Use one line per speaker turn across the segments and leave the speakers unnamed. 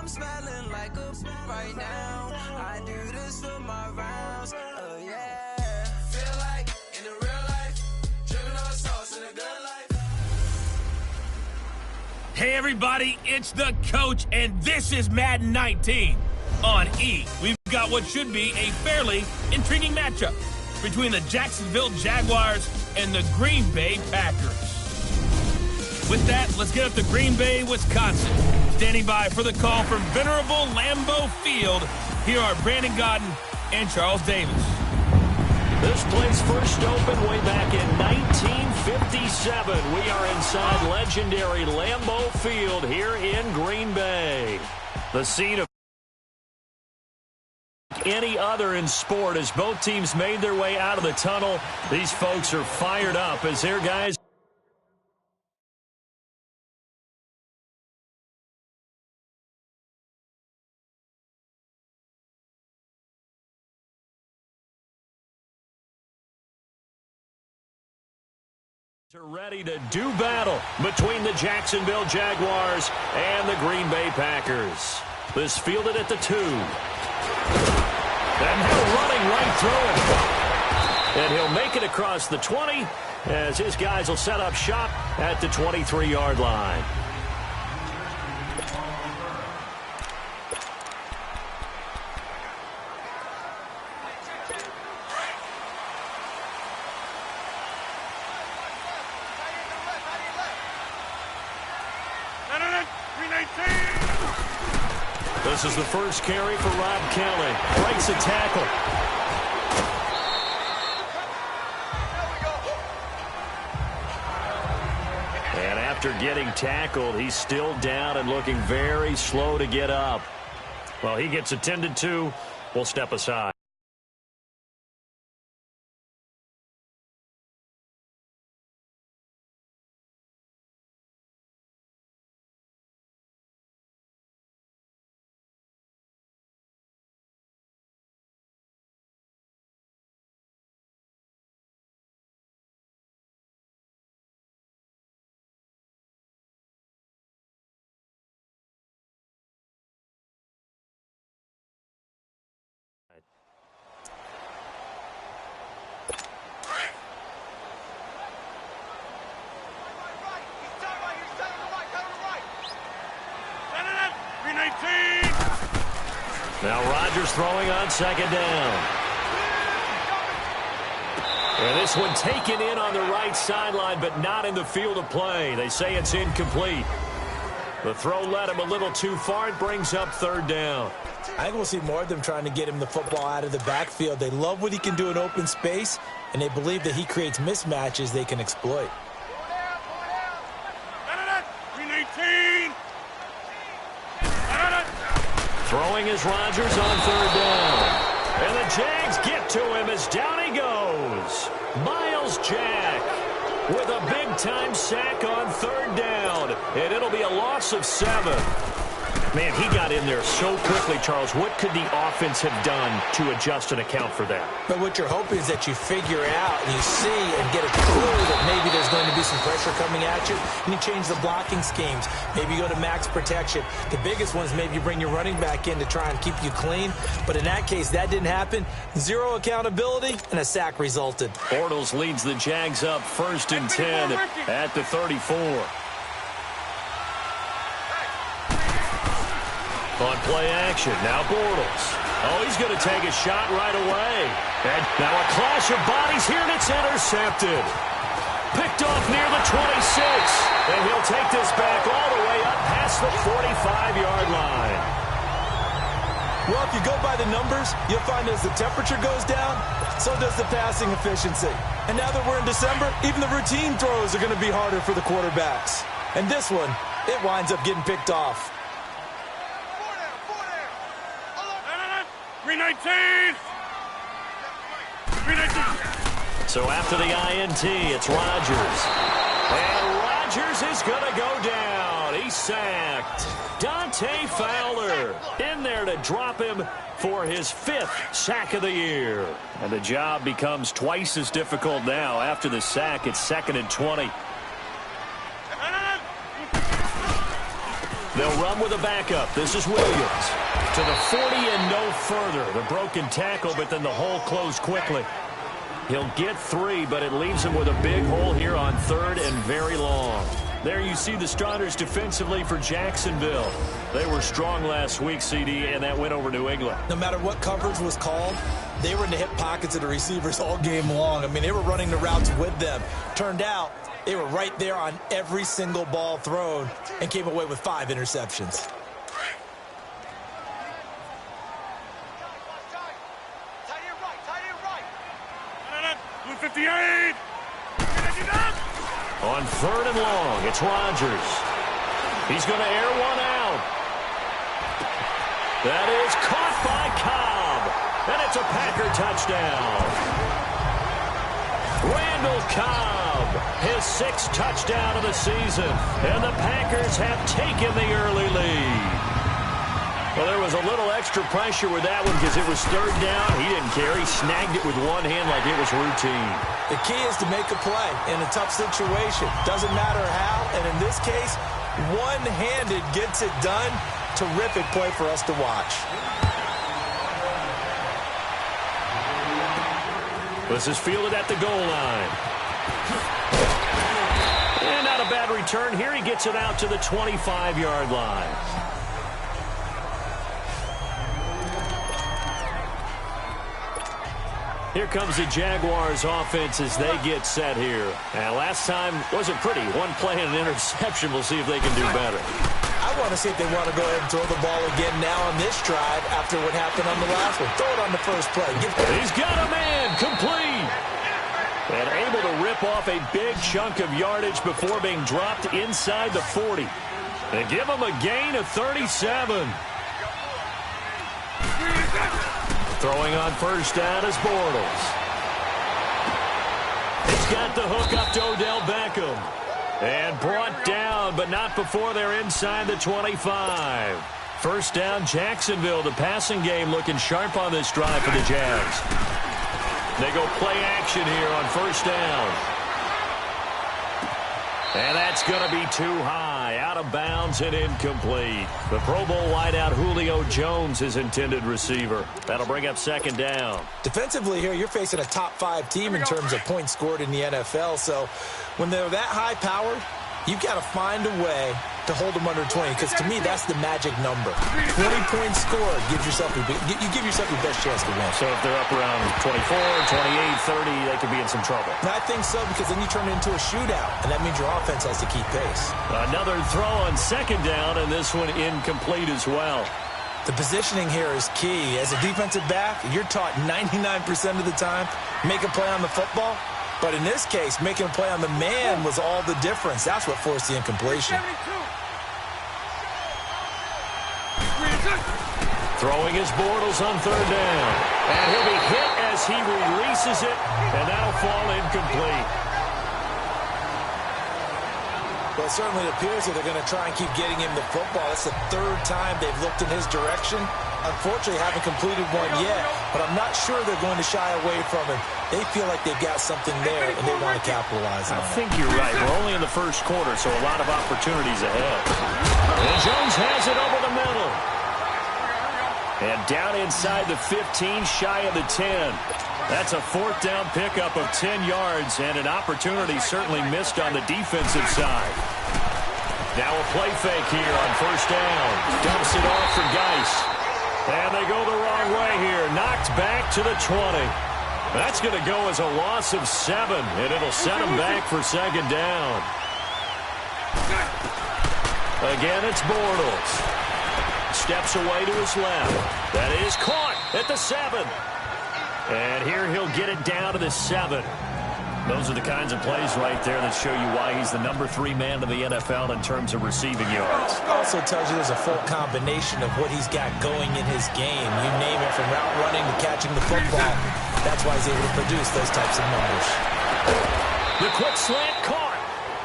I'm smelling like a right now. I do this for my rounds. Oh yeah. Feel like in the real life, dripping on sauce in a good life.
Hey everybody, it's the coach, and this is Madden 19 on E. We've got what should be a fairly intriguing matchup between the Jacksonville Jaguars and the Green Bay Packers. With that, let's get up to Green Bay, Wisconsin. Standing by for the call from venerable Lambeau Field, here are Brandon Godden and Charles Davis.
This place first opened way back in 1957. We are inside legendary Lambeau Field here in Green Bay. The scene of any other in sport as both teams made their way out of the tunnel. These folks are fired up as their guys are ready to do battle between the Jacksonville Jaguars and the Green Bay Packers. This fielded at the 2. And now running right through it. And he'll make it across the 20 as his guys will set up shop at the 23-yard line. This is the first carry for Rob Kelly. Breaks a tackle. And after getting tackled, he's still down and looking very slow to get up. Well, he gets attended to. We'll step aside. Now Rodgers throwing on second down. And this one taken in on the right sideline, but not in the field of play. They say it's incomplete. The throw led him a little too far. It brings up third down.
I think we'll see more of them trying to get him the football out of the backfield. They love what he can do in open space, and they believe that he creates mismatches they can exploit.
Throwing is Rodgers on third down. And the Jags get to him as down he goes. Miles Jack with a big-time sack on third down. And it'll be a loss of 7. Man, he got in there so quickly, Charles. What could the offense have done to adjust and account for that?
But what you're hoping is that you figure out and you see and get a clue that maybe there's going to be some pressure coming at you, and you change the blocking schemes. Maybe you go to max protection. The biggest one is maybe you bring your running back in to try and keep you clean. But in that case, that didn't happen. 0 accountability, and a sack resulted.
Bortles leads the Jags up 1st and 10 at the 34. On play action, now Bortles. Oh, he's going to take a shot right away. And now a clash of bodies here, and it's intercepted. Picked off near the 26. And he'll take this back all the way up past the 45-yard line.
Well, if you go by the numbers, you'll find as the temperature goes down, so does the passing efficiency. And now that we're in December, even the routine throws are going to be harder for the quarterbacks. And this one, it winds up getting picked off.
319! 319!
So after the INT, it's Rodgers. And Rodgers is going to go down. He's sacked. Dante Fowler in there to drop him for his 5th sack of the year. And the job becomes twice as difficult now. After the sack, it's 2nd and 20. They'll run with a backup. This is Williams. To the 40 and no further. The broken tackle, but then the hole closed quickly. He'll get 3, but it leaves him with a big hole here on 3rd and very long. There you see the starters defensively for Jacksonville. They were strong last week, CD, and that went over New England.
No matter what coverage was called, they were in the hip pockets of the receivers all game long. I mean, they were running the routes with them. Turned out they were right there on every single ball thrown and came away with 5 interceptions.
On 3rd and long, it's Rodgers. He's going to air one out. That is caught by Cobb. And it's a Packer touchdown. Randall Cobb, his 6th touchdown of the season. And the Packers have taken the early lead. Well, there was a little extra pressure with that one because it was 3rd down. He didn't care. He snagged it with one hand like it was routine.
The key is to make a play in a tough situation. Doesn't matter how, and in this case, one-handed gets it done. Terrific play for us to watch.
This is fielded at the goal line. And not a bad return here. He gets it out to the 25-yard line. Here comes the Jaguars offense as they get set here. And last time wasn't pretty. One play and an interception. We'll see if they can do better.
I want to see if they want to go ahead and throw the ball again now on this drive after what happened on the last one. Throw it on the first play.
He's got a man complete. And able to rip off a big chunk of yardage before being dropped inside the 40. They give him a gain of 37. Throwing on 1st down is Bortles. He's got the hook up to Odell Beckham. And brought down, but not before they're inside the 25. 1st down, Jacksonville. The passing game looking sharp on this drive for the Jags. They go play action here on 1st down. And that's going to be too high. Out of bounds and incomplete. The Pro Bowl wideout Julio Jones is intended receiver. That'll bring up 2nd down.
Defensively here, you're facing a top 5 team in terms of points scored in the NFL. So when they're that high powered, you've got to find a way to hold them under 20, because to me, that's the magic number. 20 points scored gives yourself you give yourself your best chance to win.
So if they're up around 24, 28, 30, they could be in some trouble.
And I think so, because then you turn it into a shootout, and that means your offense has to keep pace.
Another throw on 2nd down, and this one incomplete as well.
The positioning here is key. As a defensive back, you're taught 99% of the time, make a play on the football. But in this case, making a play on the man was all the difference. That's what forced the incompletion.
Throwing his Bortles on 3rd down. And he'll be hit as he releases it, and that'll fall incomplete.
Well, it certainly appears that they're going to try and keep getting him the football. That's the 3rd time they've looked in his direction. Unfortunately, haven't completed one yet, but I'm not sure they're going to shy away from him. They feel like they've got something there, and they want to capitalize on it.
I think you're right. We're only in the 1st quarter, so a lot of opportunities ahead. And Jones has it over the middle. And down inside the 15, shy of the 10. That's a 4th down pickup of 10 yards, and an opportunity certainly missed on the defensive side. Now a play fake here on 1st down. Dumps it off for Geist. And they go the wrong way here. Knocked back to the 20. That's going to go as a loss of 7, and it'll set them back for 2nd down. Again, it's Bortles. Steps away to his left. That is caught at the 7. And here he'll get it down to the 7. Those are the kinds of plays right there that show you why he's the number 3 man in the NFL in terms of receiving yards.
Also tells you there's a full combination of what he's got going in his game. You name it, from route running to catching the football. That's why he's able to produce those types of numbers.
The quick slant caught.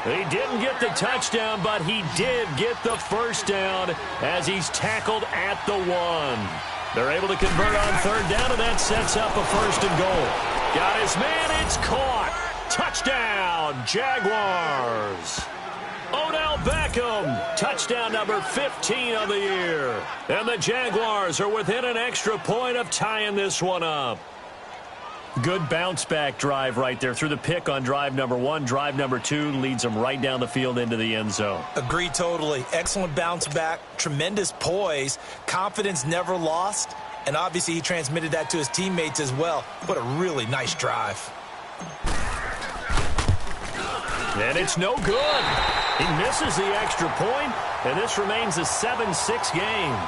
He didn't get the touchdown, but he did get the 1st down as he's tackled at the 1. They're able to convert on 3rd down, and that sets up a 1st and goal. Got his man. It's caught. Touchdown, Jaguars. Odell Beckham. Touchdown. touchdown number 15 of the year. And the Jaguars are within an extra point of tying this one up.
Good bounce-back drive right there through the pick on drive number 1. Drive number 2 leads them right down the field into the end zone.
Agreed totally. Excellent bounce back, tremendous poise, confidence never lost, and obviously he transmitted that to his teammates as well. What a really nice drive.
And it's no good. He misses the extra point, and this remains a 7-6 game.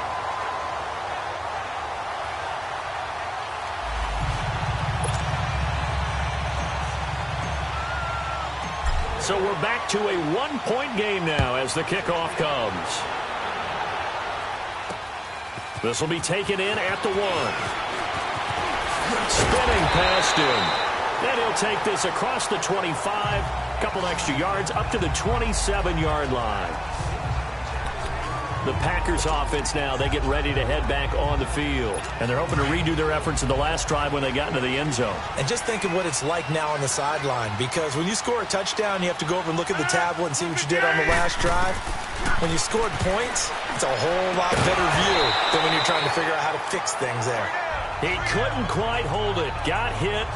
So we're back to a one-point game now as the kickoff comes. This will be taken in at the 1. Spinning past him. And he'll take this across the 25, a couple extra yards up to the 27-yard line. The Packers offense now, they get ready to head back on the field. And they're hoping to redo their efforts in the last drive when they got into the end zone.
And just think of what it's like now on the sideline, because when you score a touchdown, you have to go over and look at the tablet and see what you did on the last drive. When you scored points, it's a whole lot better view than when you're trying to figure out how to fix things there.
He couldn't quite hold it. Got hit.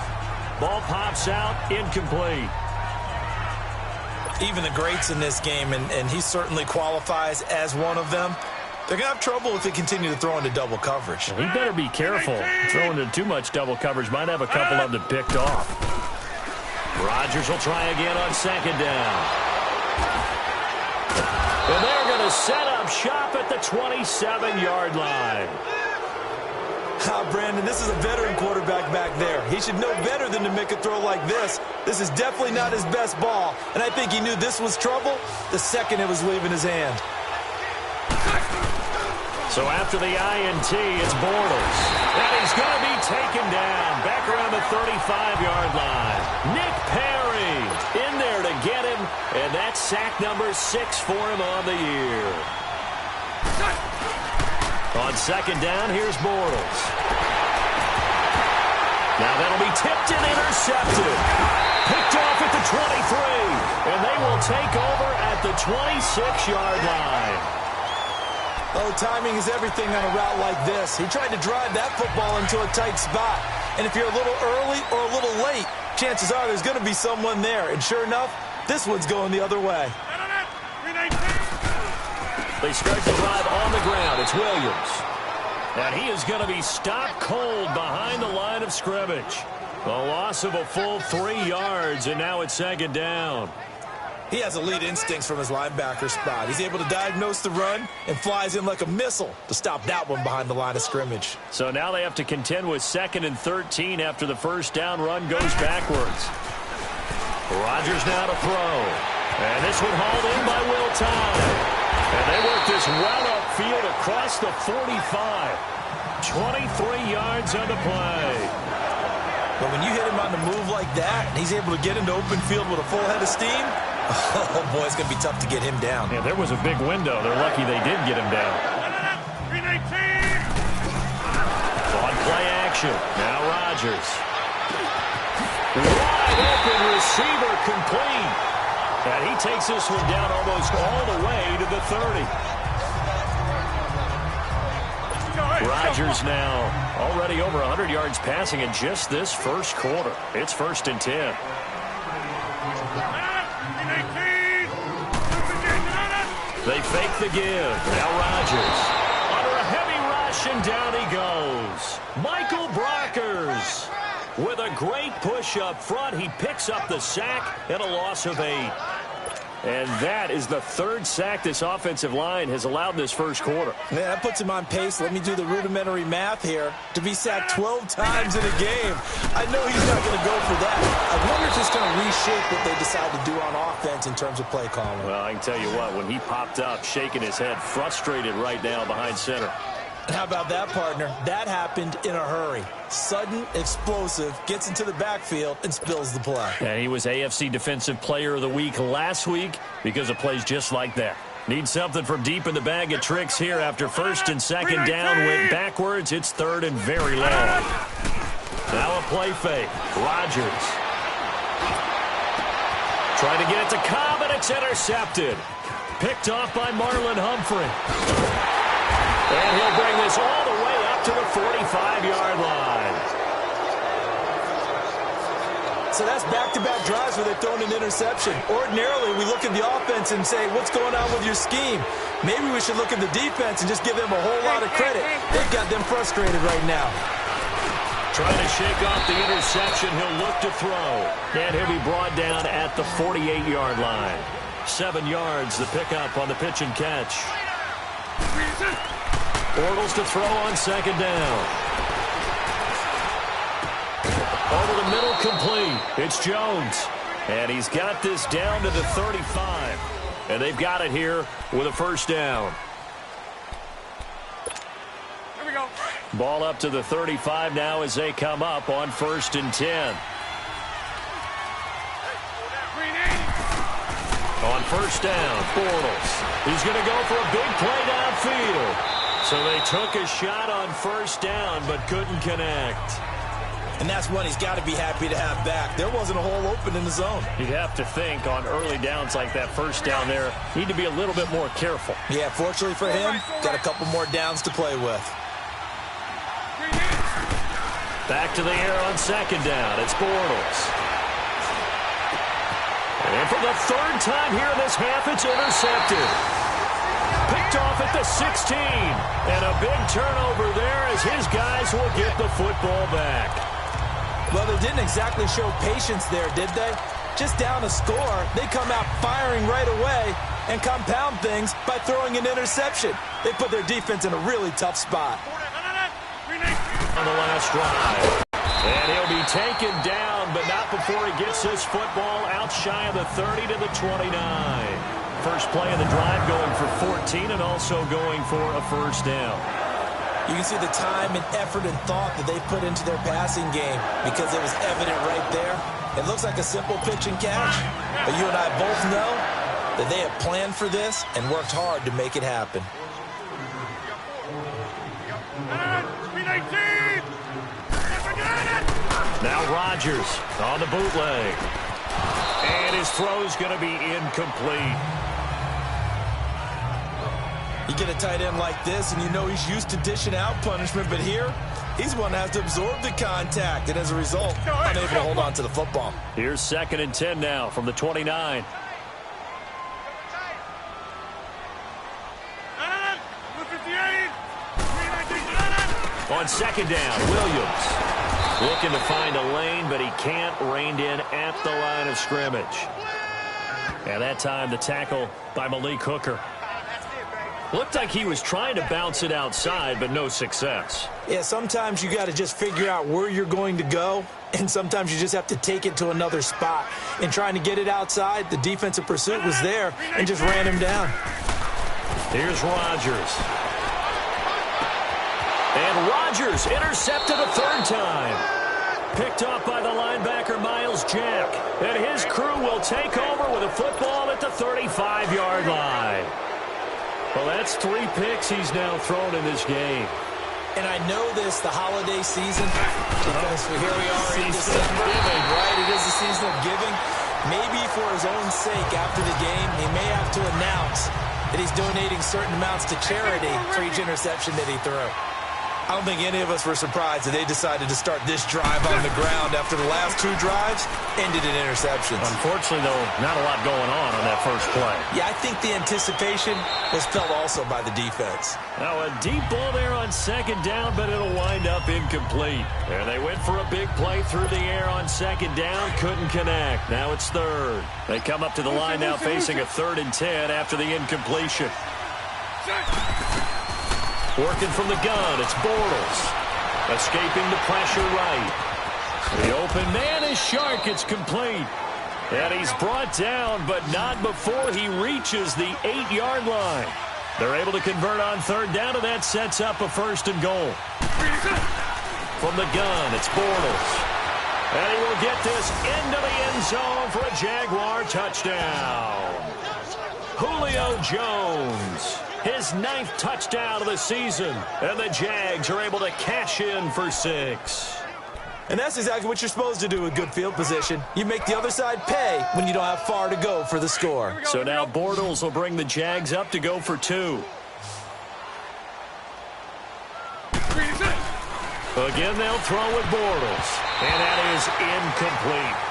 Ball pops out. Incomplete.
Even the greats in this game, and he certainly qualifies as one of them, they're going to have trouble if they continue to throw into double coverage.
He better be careful. Throwing into too much double coverage might have a couple of them picked off.
Rodgers will try again on second down. And they're going to set up shop at the 27-yard line.
Brandon, this is a veteran quarterback back there. He should know better than to make a throw like this. This is definitely not his best ball, and I think he knew this was trouble the second it was leaving his hand.
So after the INT, it's Bortles. And he's going to be taken down back around the 35-yard line. Nick Perry in there to get him, and that's sack number 6 for him on the year. On second down, here's Bortles. Now that'll be tipped and intercepted. Picked off at the 23. And they will take over at the 26-yard line.
Oh, timing is everything on a route like this. He tried to drive that football into a tight spot. And if you're a little early or a little late, chances are there's going to be someone there. And sure enough, this one's going the other way.
They start the drive on the ground. It's Williams. And he is going to be stopped cold behind the line of scrimmage. A loss of a full 3 yards, and now it's second down.
He has elite instincts from his linebacker spot. He's able to diagnose the run and flies in like a missile to stop that one behind the line of scrimmage.
So now they have to contend with 2nd and 13 after the first down run goes backwards.
Rodgers now to throw. And this one hauled in by Will Tye. And they work this well upfield across the 45. 23 yards on the play.
But when you hit him on the move like that, and he's able to get into open field with a full head of steam, oh, boy, it's going to be tough to get him down.
Yeah, there was a big window. They're lucky they did get him down.
On play action. Now Rodgers. Wide open receiver complete. And he takes this one down almost all the way to the 30. Rodgers now already over 100 yards passing in just this first quarter. It's 1st and 10. They fake the give. Now Rodgers. Under a heavy rush, and down he goes. Michael Brockers with a great push up front. He picks up the sack and a loss of 8. And that is the 3rd sack this offensive line has allowed in this first quarter.
Yeah, that puts him on pace. Let me do the rudimentary math here. To be sacked 12 times in a game, I know he's not going to go for that. I wonder if it's going to reshape what they decide to do on offense in terms of play calling.
Well, I can tell you what, when he popped up, shaking his head, frustrated right now behind center.
How about that, partner? That happened in a hurry. Sudden, explosive, gets into the backfield, and spills the play.
And he was AFC Defensive Player of the Week last week because of plays just like that. Need something from deep in the bag of tricks here after 1st and 2nd down went backwards. It's 3rd and very long. Now a play fake. Rodgers. Trying to get it to Cobb, and it's intercepted.
Picked off by Marlon Humphrey. And he'll bring this all the way up to the 45-yard line.
So that's back-to-back drives where they've thrown an interception. Ordinarily, we look at the offense and say, what's going on with your scheme? Maybe we should look at the defense and just give them a whole lot of credit. They've got them frustrated right now.
Trying to shake off the interception. He'll look to throw. And he'll be brought down at the 48-yard line. 7 yards, the pickup on the pitch and catch. Bortles to throw on second down. Over the middle, complete. It's Jones. And he's got this down to the 35. And they've got it here with a first down.
Here we go.
Ball up to the 35 now as they come up on 1st and 10. On first down, Bortles. He's going to go for a big play downfield. So they took a shot on first down but couldn't connect.
And that's one he's got to be happy to have back. There wasn't a hole open in the zone.
You'd have to think on early downs like that first down there, need to be a little bit more careful.
Yeah, fortunately for him, got a couple more downs to play with.
Back to the air on second down. It's Bortles. And for the 3rd time here in this half, it's intercepted. Picked off at the 16. And a big turnover there as his guys will get the football back.
Well, they didn't exactly show patience there, did they? Just down a score, they come out firing right away and compound things by throwing an interception. They put their defense in a really tough spot.
On the last drive. And he'll be taken down, but not before he gets this football out shy of the 30 to the 29. First play of the drive going for 14 and also going for a first down.
You can see the time and effort and thought that they put into their passing game because it was evident right there. It looks like a simple pitch and catch, but you and I both know that they have planned for this and worked hard to make it happen.
Now Rodgers on the bootleg. And his throw's going to be incomplete.
You get a tight end like this, and you know he's used to dishing out punishment, but here, he's one that has to absorb the contact, and as a result, unable to hold on to the football.
Here's 2nd and 10 now from the 29. On second down, Williams looking to find a lane, but he can't. Reined in at the line of scrimmage. And that time the tackle by Malik Hooker. Looked like he was trying to bounce it outside, but no success.
Yeah, sometimes you got to just figure out where you're going to go, and sometimes you just have to take it to another spot. And trying to get it outside, the defensive pursuit was there and just ran him down.
Here's Rodgers. And Rodgers intercepted a 3rd time. Picked off by the linebacker Miles Jack. And his crew will take over with a football at the 35-yard line. Well, that's 3 picks he's now thrown in this game.
And I know this, the holiday season, because here we are in December, right? It is the season of giving. Maybe for his own sake after the game, he may have to announce that he's donating certain amounts to charity for each interception that he threw. I don't think any of us were surprised that they decided to start this drive on the ground after the last 2 drives ended in interceptions.
Unfortunately, though, not a lot going on that first play.
Yeah, I think the anticipation was felt also by the defense.
Now a deep ball there on second down, but it'll wind up incomplete. And they went for a big play through the air on second down, couldn't connect. Now it's 3rd. They come up to the line now facing a 3rd and 10 after the incompletion. Working from the gun, it's Bortles. Escaping the pressure right. The open man is Shark. It's complete. And he's brought down, but not before he reaches the 8-yard line. They're able to convert on 3rd down, and that sets up a 1st and goal. From the gun, it's Bortles. And he will get this into the end zone for a Jaguar touchdown. Julio Jones. His 9th touchdown of the season, and the Jags are able to cash in for 6.
And that's exactly what you're supposed to do with good field position. You make the other side pay when you don't have far to go for the score.
So now Bortles will bring the Jags up to go for 2. Again, they'll throw with Bortles. And that is incomplete.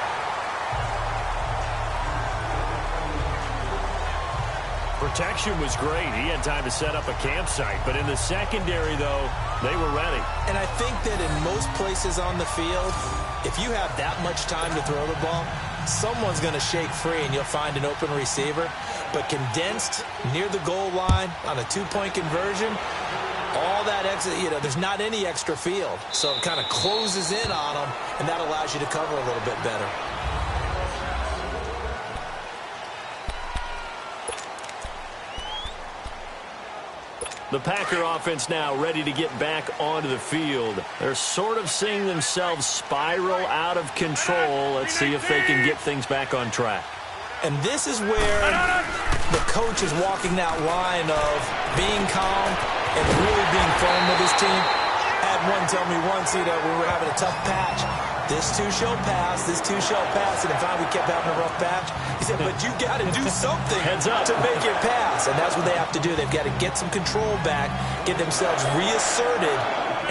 Protection was great. He had time to set up a campsite. But in the secondary, though, they were ready.
And I think that in most places on the field, if you have that much time to throw the ball, someone's going to shake free and you'll find an open receiver. But condensed near the goal line on a 2-point conversion, all that extra, there's not any extra field. So it kind of closes in on them, and that allows you to cover a little bit better.
The Packer offense now ready to get back onto the field. They're sort of seeing themselves spiral out of control. Let's see if they can get things back on track.
And this is where the coach is walking that line of being calm and really being firm with his team. I had one tell me once, we were having a tough patch. This two shall pass, this two shall pass. And in fact, we kept having a rough patch. He said, but you got to do something to make it pass. And that's what they have to do. They've got to get some control back, get themselves reasserted,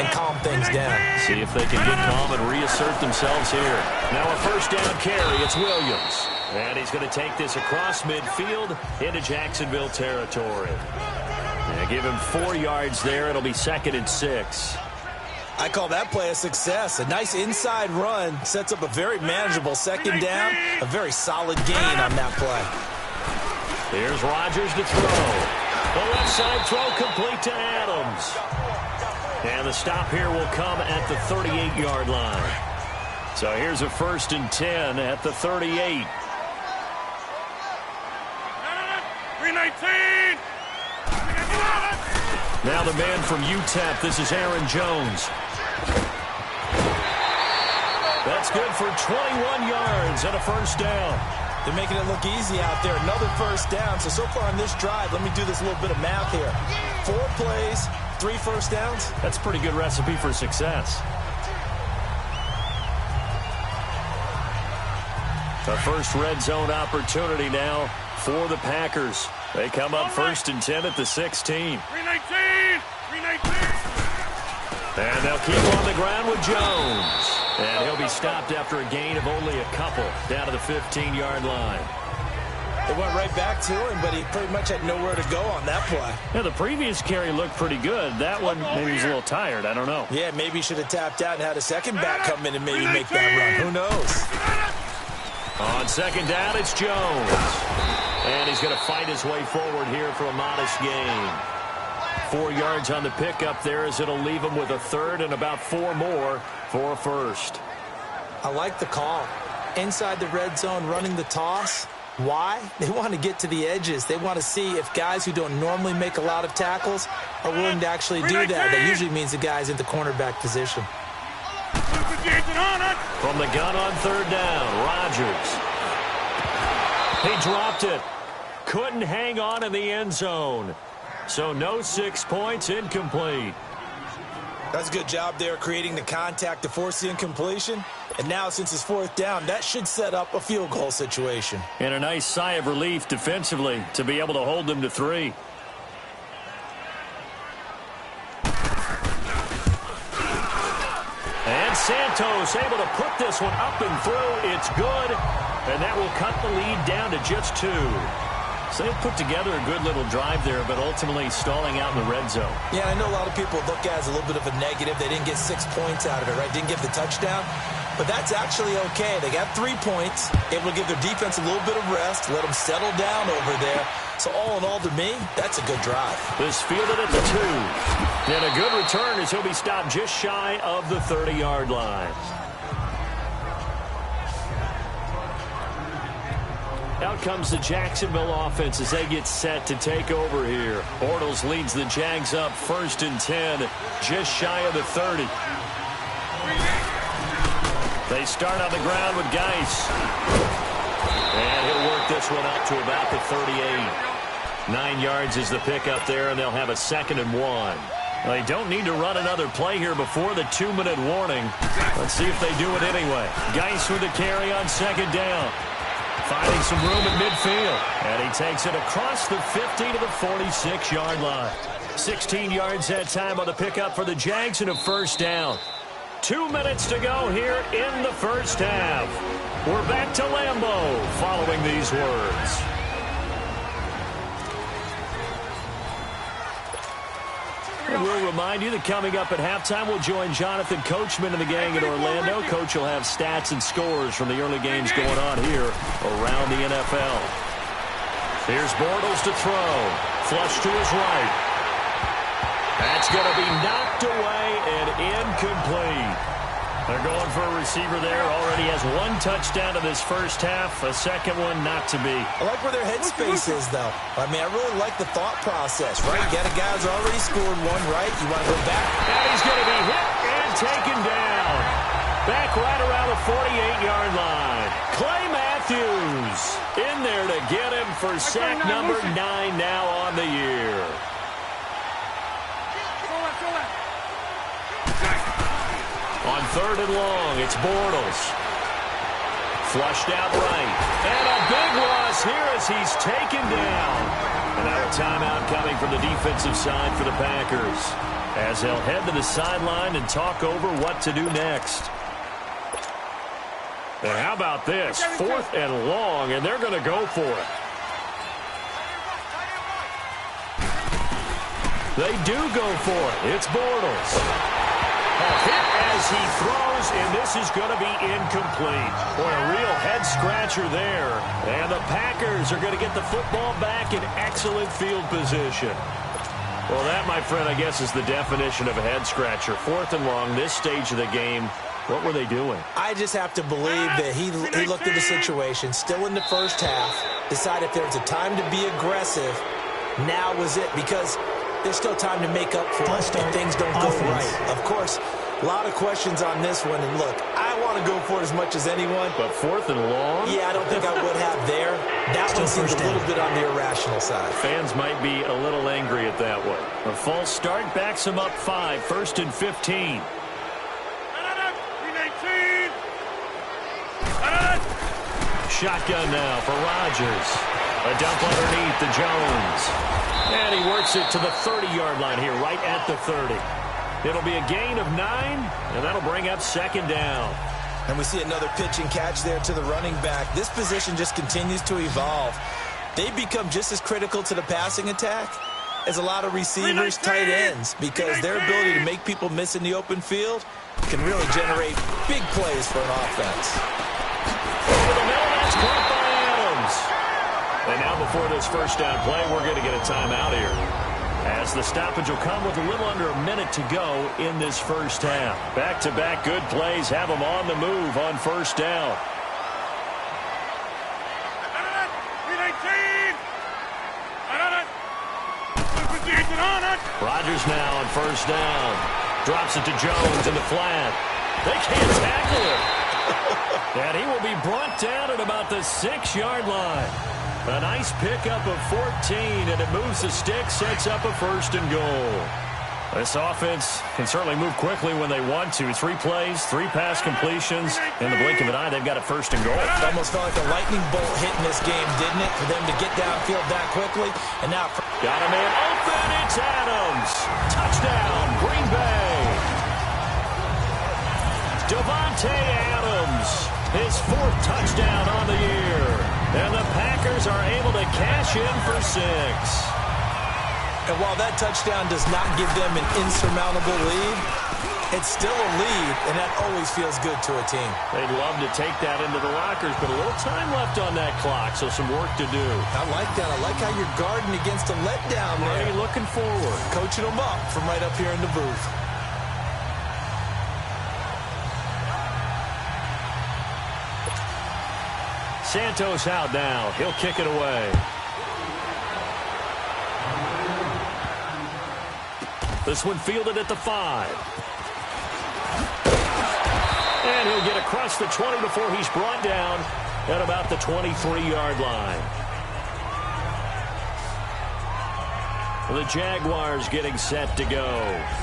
and calm things down.
See if they can get calm and reassert themselves here. Now a first down carry. It's Williams. And he's going to take this across midfield into Jacksonville territory. And give him 4 yards there. It'll be 2nd and 6.
I call that play a success. A nice inside run sets up a very manageable 2nd down. A very solid gain on that play.
Here's Rodgers to throw. The left side throw complete to Adams. And the stop here will come at the 38-yard line. So here's a 1st and 10 at the 38.
319.
Now the man from UTEP, this is Aaron Jones. That's good for 21 yards and a 1st down.
They're making it look easy out there. Another 1st down. So far on this drive, let me do this little bit of math here. 4 plays, 3 1st downs.
That's a pretty good recipe for success. The first red zone opportunity now for the Packers. They come up 1st and 10 at the 16.
319. 319.
And they'll keep on the ground with Jones. And he'll be stopped after a gain of only a couple down to the 15-yard line.
They went right back to him, but he pretty much had nowhere to go on that play.
Yeah, the previous carry looked pretty good. That one, maybe he's a little tired. I don't know.
Yeah, maybe he should have tapped out and had a second back come in and maybe make that run. Who knows?
On 2nd down, it's Jones. And he's going to fight his way forward here for a modest gain. 4 yards on the pickup there as it'll leave him with a 3rd and about 4 more for a 1st.
I like the call. Inside the red zone running the toss. Why? They want to get to the edges. They want to see if guys who don't normally make a lot of tackles are willing to actually do that. That usually means the guy's in the cornerback position.
From the gun on 3rd down, Rodgers. He dropped it. Couldn't hang on in the end zone. So no 6 points, incomplete.
That's a good job there creating the contact to force the incompletion. And now since it's 4th down, that should set up a field goal situation.
And a nice sigh of relief defensively to be able to hold them to 3. And Santos able to put this one up and through. It's good. And that will cut the lead down to just 2. So they put together a good little drive there, but ultimately stalling out in the red zone.
Yeah, I know a lot of people look at it as a little bit of a negative. They didn't get 6 points out of it, right? Didn't get the touchdown. But that's actually okay. They got 3 points, able to give their defense a little bit of rest, let them settle down over there. So all in all, to me, that's a good drive.
This fielded at the 2. And a good return as he'll be stopped just shy of the 30-yard line. Out comes the Jacksonville offense as they get set to take over here. Bortles leads the Jags up 1st and 10, just shy of the 30. They start on the ground with Geis. And he'll work this one up to about the 38. 9 yards is the pickup there, and they'll have a 2nd and 1. They don't need to run another play here before the 2-minute warning. Let's see if they do it anyway. Geis with the carry on second down. Finding some room at midfield. And he takes it across the 50 to the 46-yard line. 16 yards that time on the pickup for the Jags and a first down. 2 minutes to go here in the first half. We're back to Lambeau following these words. And we'll remind you that coming up at halftime, we'll join Jonathan Coachman and the gang at Orlando. Coach will have stats and scores from the early games going on here around the NFL. Here's Bortles to throw. Flush to his right. That's going to be knocked away and incomplete. They're going for a receiver there. Already has one touchdown in this first half. A second one not to be.
I like where their headspace is, though. I mean, I really like the thought process, right? You got a guy who's already scored one, right? You want to go back?
And he's going to be hit and taken down. Back right around the 48-yard line. Clay Matthews in there to get him for sack number 9 now on the year. On third and long, it's Bortles. Flushed out right. And a big loss here as he's taken down. And now a timeout coming from the defensive side for the Packers, as they'll head to the sideline and talk over what to do next. And how about this? 4th and long, and they're going to go for it. They do go for it. It's Bortles. A hit as he throws, and this is going to be incomplete. Boy, a real head-scratcher there. And the Packers are going to get the football back in excellent field position. Well, that, my friend, I guess is the definition of a head-scratcher. 4th and long, this stage of the game. What were they doing?
I just have to believe that he looked at the situation, still in the first half, decided if there was a time to be aggressive, now was it, because there's still time to make up for it if things don't go right. Of course, a lot of questions on this one. And look, I want to go for it as much as anyone.
But 4th and long?
Yeah, I don't think I would have there. That one seems a little bit on the irrational side.
Fans might be a little angry at that one. A false start backs them up 5. 1st and 15. Shotgun now for Rodgers. A dump underneath to Jones. And he works it to the 30-yard line here, right at the 30. It'll be a gain of 9, and that'll bring up second down.
And we see another pitch and catch there to the running back. This position just continues to evolve. They become just as critical to the passing attack as a lot of receivers, tight ends, because their ability to make people miss in the open field can really generate big plays for an offense.
Over the middle, that's caught by Adams. And now before this first down play, we're going to get a timeout here, as the stoppage will come with a little under a minute to go in this first half. Back-to-back good plays have them on the move on first down. Rodgers now on first down. Drops it to Jones in the flat. They can't tackle him. And he will be brought down at about the 6-yard line. A nice pickup of 14, and it moves the stick, sets up a 1st and goal. This offense can certainly move quickly when they want to. 3 plays, 3 pass completions. In the blink of an eye, they've got a 1st and goal.
It almost felt like a lightning bolt hitting this game, didn't it? For them to get downfield that quickly. And now
got a man open. It's Adams. Touchdown, Green Bay. Devontae Adams, his 4th touchdown on the year. And the Packers are able to cash in for 6.
And while that touchdown does not give them an insurmountable lead, it's still a lead, and that always feels good to a team.
They'd love to take that into the lockers, but a little time left on that clock, so some work to do.
I like that. I like how you're guarding against a letdown there.
Already looking forward.
Coaching them up from right up here in the booth.
Santos out now. He'll kick it away. This one fielded at the 5. And he'll get across the 20 before he's brought down at about the 23-yard line. The Jaguars getting set to go.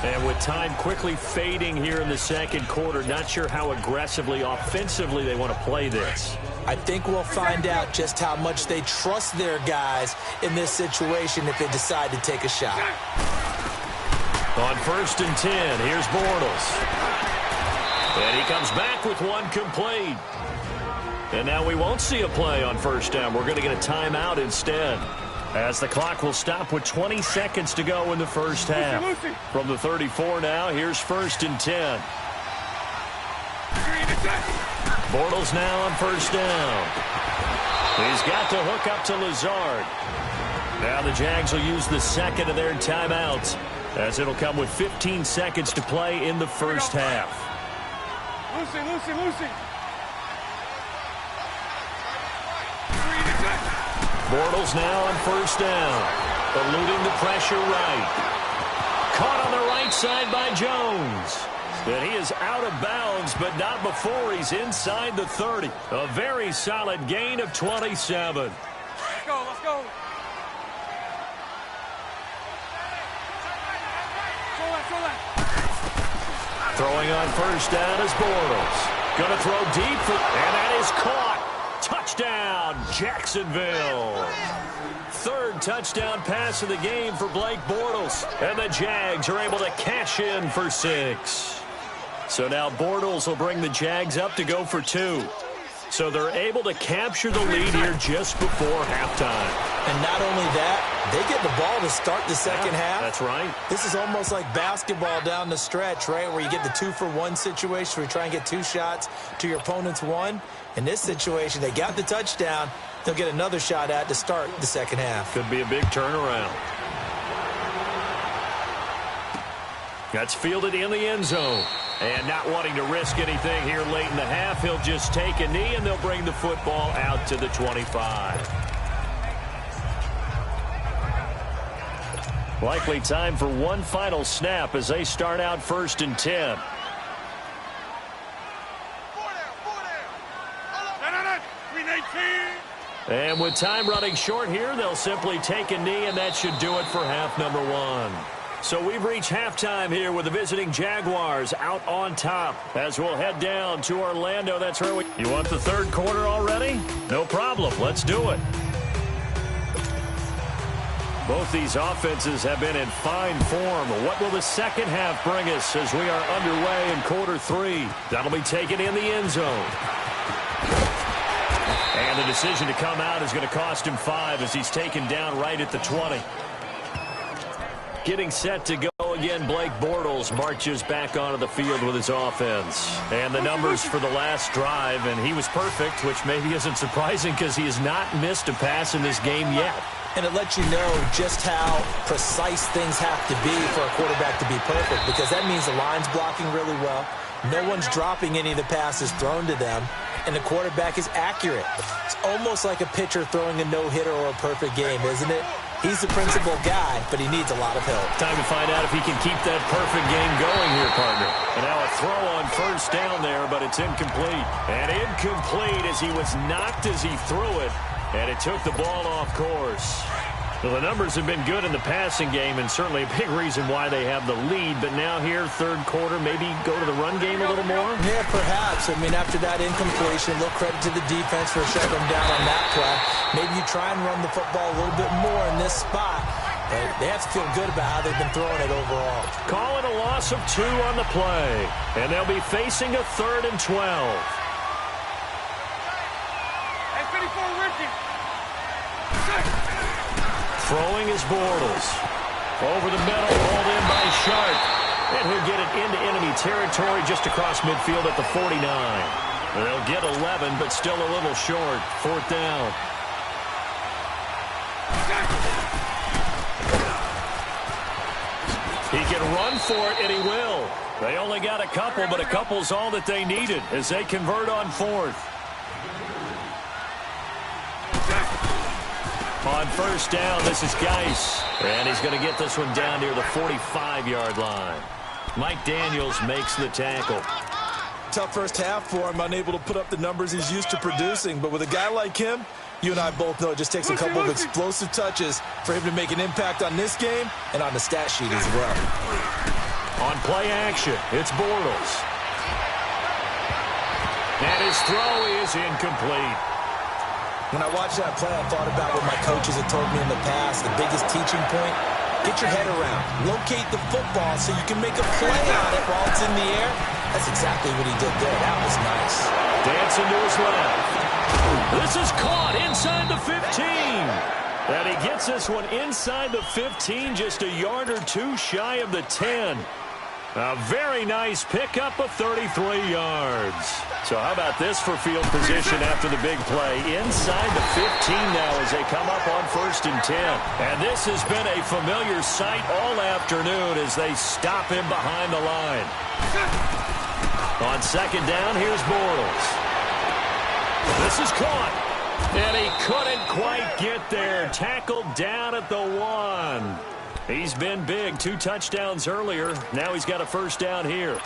And with time quickly fading here in the second quarter, not sure how aggressively, offensively they want to play this.
I think we'll find out just how much they trust their guys in this situation if they decide to take a shot.
On 1st and 10, here's Bortles. And he comes back with one complete. And now we won't see a play on 1st down. We're going to get a timeout instead, as the clock will stop with 20 seconds to go in the first half. From the 34 now, here's 1st and 10. Bortles now on 1st down. He's got to hook up to Lazard. Now the Jags will use the second of their timeouts, as it'll come with 15 seconds to play in the first half.
Lucy.
Bortles now on 1st down, eluding the pressure right. Caught on the right side by Jones. And he is out of bounds, but not before he's inside the 30. A very solid gain of 27.
Let's go.
Throwing on 1st down is Bortles. Going to throw deep, and that is caught. Touchdown, Jacksonville. 3rd touchdown pass of the game for Blake Bortles. And the Jags are able to cash in for 6. So now Bortles will bring the Jags up to go for 2. So they're able to capture the lead here just before halftime.
And not only that, they get the ball to start the second half.
That's right.
This is almost like basketball down the stretch, right, where you get the 2-for-1 situation where you try and get 2 shots to your opponent's 1. In this situation, they got the touchdown. They'll get another shot at to start the second half.
Could be a big turnaround. That's fielded in the end zone. And not wanting to risk anything here late in the half, he'll just take a knee, and they'll bring the football out to the 25. Likely time for one final snap as they start out 1st and 10. And with time running short here, they'll simply take a knee, and that should do it for half number 1. So we've reached halftime here with the visiting Jaguars out on top, as we'll head down to Orlando. That's where we... You want the 3rd quarter already? No problem. Let's do it. Both these offenses have been in fine form. What will the second half bring us as we are underway in quarter 3? That'll be taken in the end zone. And the decision to come out is going to cost him 5 as he's taken down right at the 20. Getting set to go again, Blake Bortles marches back onto the field with his offense. And the numbers for the last drive, and he was perfect, which maybe isn't surprising because he has not missed a pass in this game yet.
And it lets you know just how precise things have to be for a quarterback to be perfect, because that means the line's blocking really well. No one's dropping any of the passes thrown to them, and the quarterback is accurate. It's almost like a pitcher throwing a no-hitter or a perfect game, isn't it? He's the principal guy, but he needs a lot of help.
Time to find out if he can keep that perfect game going here, partner. And now a throw on 1st down there, but it's incomplete. And incomplete as he was knocked as he threw it, and it took the ball off course. Well, the numbers have been good in the passing game, and certainly a big reason why they have the lead. But now here, 3rd quarter, maybe go to the run game a little more?
Yeah, perhaps. I mean, after that incompletion, a little credit to the defense for shutting them down on that play. Maybe you try and run the football a little bit more in this spot. But they have to feel good about how they've been throwing it overall.
Call it a loss of 2 on the play, and they'll be facing a 3rd and 12.
Hey, 54, Ricky.
Throwing is Bortles. Over the middle, hauled in by Sharp. And he'll get it into enemy territory just across midfield at the 49. They'll get 11, but still a little short. 4th down. He can run for it, and he will. They only got a couple, but a couple's all that they needed as they convert on 4th. On 1st down, this is Geis. And he's going to get this one down near the 45-yard line. Mike Daniels makes the tackle.
tough first half for him, unable to put up the numbers he's used to producing. But with a guy like him, you and I both know it just takes a couple of explosive touches for him to make an impact on this game and on the stat sheet as well.
On play action, it's Bortles. And his throw is incomplete.
When I watched that play, I thought about what my coaches had told me in the past. The biggest teaching point, get your head around. Locate the football so you can make a play on it while it's in the air. That's exactly what he did there. That was nice.
Dancing to his left. This is caught inside the 15. And he gets this one inside the 15, just a yard or two shy of the 10. A very nice pickup of 33 yards. So how about this for field position after the big play? Inside the 15 now as they come up on 1st and 10. And this has been a familiar sight all afternoon as they stop him behind the line. On 2nd down, here's Bortles. This is caught. And he couldn't quite get there. Tackled down at the 1. He's been big. 2 touchdowns earlier. Now he's got a 1st down here.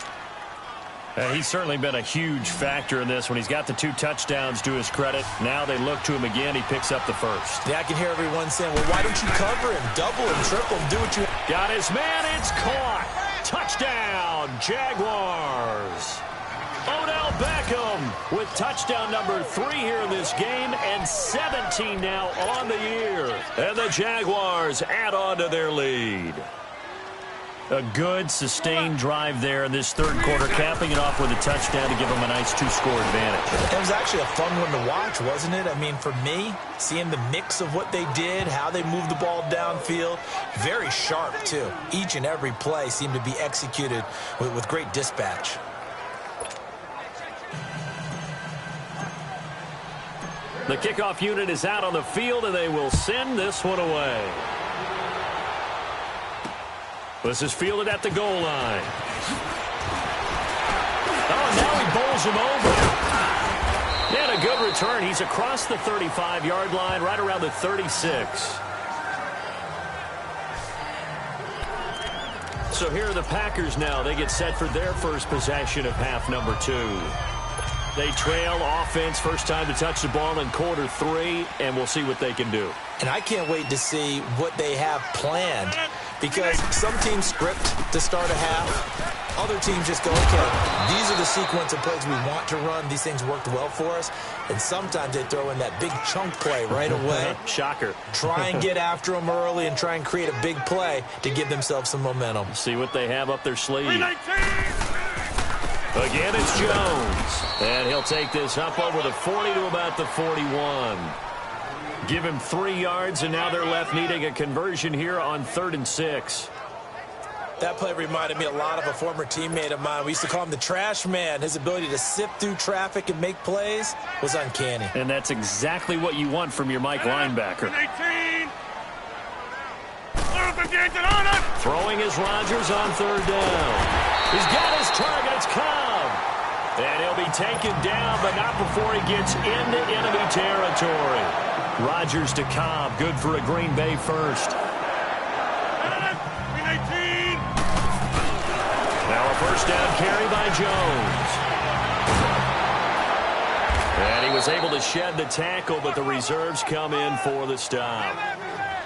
He's certainly been a huge factor in this when he's got the 2 touchdowns to his credit. Now they look to him again. He picks up the 1st.
Yeah, I can hear everyone saying, well, why don't you cover him? Double him, triple him, do what you...
Got his man. It's caught. Touchdown, Jaguars. Odell Beckham with touchdown number 3 here in this game and 17 now on the year. And the Jaguars add on to their lead. A good, sustained drive there in this 3rd quarter, capping it off with a touchdown to give them a nice 2-score advantage.
It was actually a fun one to watch, wasn't it? I mean, for me, seeing the mix of what they did, how they moved the ball downfield, very sharp, too. Each and every play seemed to be executed with great dispatch.
The kickoff unit is out on the field, and they will send this one away. This is fielded at the goal line. Oh, now he bowls him over. And a good return. He's across the 35-yard line, right around the 36. So here are the Packers now. They get set for their first possession of half number 2. They trail offense, first time to touch the ball in quarter 3, and we'll see what they can do.
And I can't wait to see what they have planned, because some teams script to start a half. Other teams just go, okay, these are the sequence of plays we want to run. These things worked well for us. And sometimes they throw in that big chunk play right away.
Shocker.
Try and get after them early and try and create a big play to give themselves some momentum.
See what they have up their sleeve. Again, it's Jones. And he'll take this up over the 40 to about the 41. Give him 3 yards, and now they're left needing a conversion here on 3rd and 6.
That play reminded me a lot of a former teammate of mine. We used to call him the trash man. His ability to sift through traffic and make plays was uncanny.
And that's exactly what you want from your Mike linebacker.
18.
Throwing is Rodgers on 3rd down. He's got his target. It's Cobb. And he'll be taken down, but not before he gets into enemy territory. Rodgers to Cobb. Good for a Green Bay first. Now a first down carry by Jones. And he was able to shed the tackle, but the reserves come in for the stop.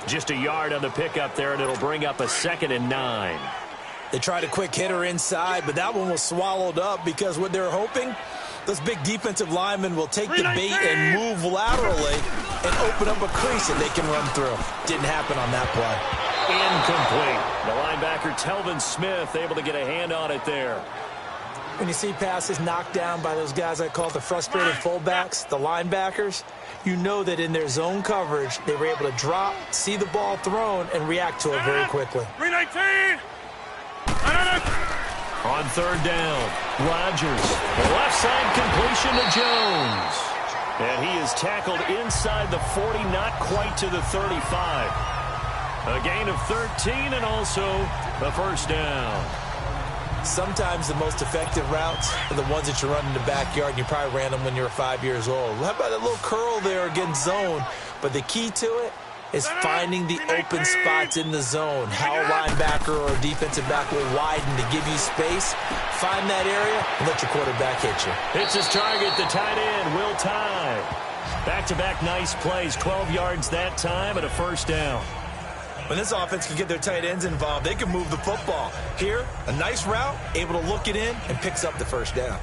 Just a yard on the pickup there, and it'll bring up a 2nd and 9.
They tried a quick hitter inside, but that one was swallowed up because what they're hoping, those big defensive linemen will take the bait and move laterally and open up a crease that they can run through. Didn't happen on that play.
Incomplete. The linebacker, Telvin Smith, able to get a hand on it there.
When you see passes knocked down by those guys I call the frustrated fullbacks, the linebackers, you know that in their zone coverage, they were able to drop, see the ball thrown, and react to it very quickly.
319.
On 3rd down, Rodgers. Left side completion to Jones. And he is tackled inside the 40, not quite to the 35. A gain of 13 and also a first down.
Sometimes the most effective routes are the ones that you run in the backyard, and you probably ran them when you were 5 years old. How about that little curl there against zone? But the key to it is finding the open spots in the zone. How a linebacker or a defensive back will widen to give you space. Find that area and let your quarterback hit you.
It's his target, the tight end, Will Tye. Back-to-back nice plays, 12 yards that time and a first down.
When this offense can get their tight ends involved, they can move the football. Here, a nice route, able to look it in, and picks up the first down.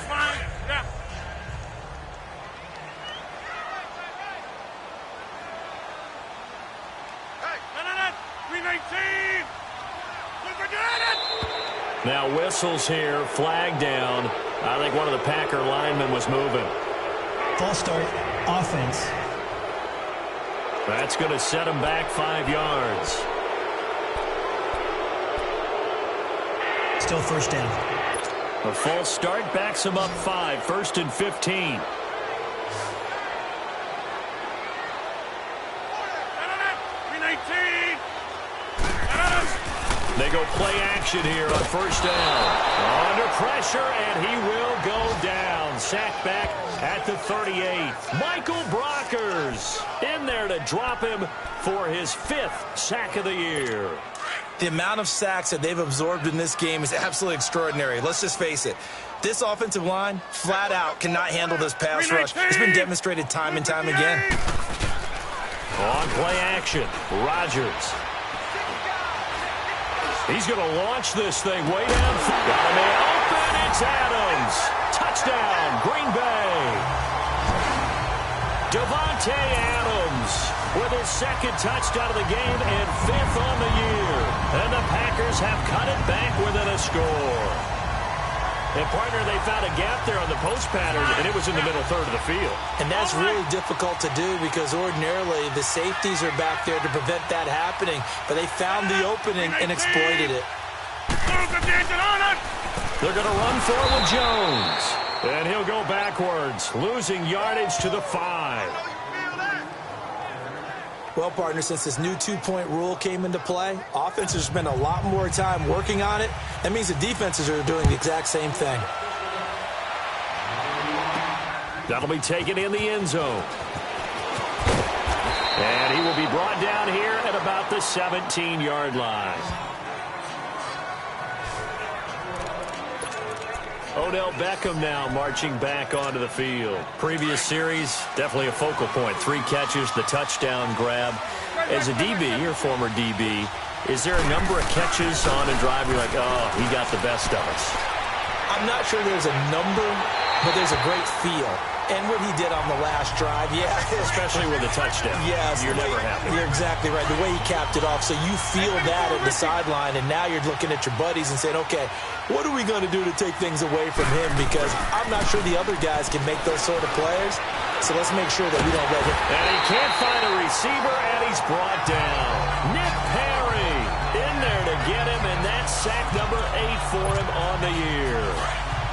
Fine. Yeah. Hey, 319. Don't forget it.
Now whistles here, flag down. I think one of the Packer linemen was moving.
False start, offense.
That's going to set him back 5 yards.
Still first down.
A false start backs him up 5, 1st and 15. They go play action here on first down. Under pressure, and he will go down. Sacked back at the 38. Michael Brockers in there to drop him for his 5th sack of the year.
The amount of sacks that they've absorbed in this game is absolutely extraordinary. Let's just face it. This offensive line, flat out, cannot handle this pass rush. It's been demonstrated time and time again.
On play action, Rodgers. He's going to launch this thing way down. Got a man open. It's Adams. Touchdown, Green Bay. Devontae Adams with his 2nd touchdown of the game and 5th on the year. And the Packers have cut it back within a score. And, partner, they found a gap there on the post pattern, and it was in the middle third of the field.
And that's really difficult to do because ordinarily the safeties are back there to prevent that happening. But they found the opening and exploited it.
They're going to run forward Jones. And he'll go backwards, losing yardage to the 5.
Well, partner, since this new two-point rule came into play, offenses spend a lot more time working on it. That means the defenses are doing the exact same thing.
That'll be taken in the end zone. And he will be brought down here at about the 17-yard line. Odell Beckham now marching back onto the field. Previous series, definitely a focal point. 3 catches, the touchdown grab. As a DB, your former DB, is there a number of catches on a drive you're like, oh, he got the best of us?
I'm not sure there's a number, but there's a great feel. And what he did on the last drive, yeah.
Especially with a touchdown.
Yes.
You're never happy.
You're exactly right. The way he capped it off. So you feel that at the sideline, and now you're looking at your buddies and saying, okay, what are we going to do to take things away from him? Because I'm not sure the other guys can make those sort of plays. So let's make sure that we don't let him.
And he can't find a receiver, and he's brought down. Nick Perry in there to get him, and that's sack number 8 for him on the year.